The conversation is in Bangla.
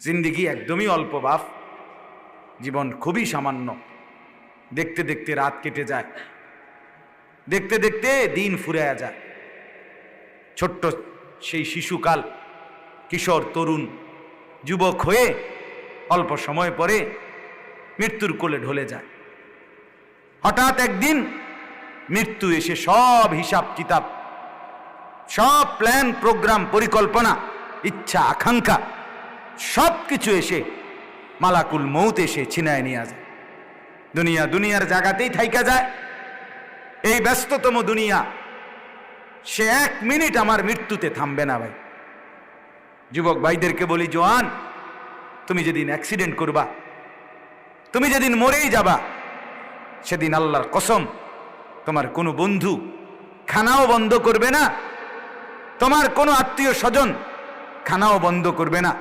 জিন্দিগি একদমই অল্প বাপ, জীবন খুবই সামান্য। দেখতে দেখতে রাত কেটে যায়, দেখতে দেখতে দিন ফুরায়া যায়। ছোট্ট সেই শিশুকাল, কিশোর, তরুণ, যুবক হয়ে অল্প সময় পরে মৃত্যুর কোলে ঢলে যায়। হঠাৎ একদিন মৃত্যু এসে সব হিসাব কিতাব, সব প্ল্যান, প্রোগ্রাম, পরিকল্পনা, ইচ্ছা, আকাঙ্ক্ষা সব কিছু এসে মালাকুল মৌত এসে ছিনায় নিয়ে যায়। দুনিয়ার জায়গাতেই থাইকা যায়। এই ব্যস্ততম দুনিয়া, সে 1 মিনিট আমার মৃত্যুতে থামবে না ভাই। যুবক ভাইদেরকে বলি, জোয়ান, তুমি যেদিন অ্যাক্সিডেন্ট করবা, তুমি যেদিন মরেই যাবা, সেদিন আল্লাহর কসম তোমার কোনো বন্ধু খানাও বন্ধ করবে না, তোমার কোনো আত্মীয় স্বজন খানাও বন্ধ করবে না।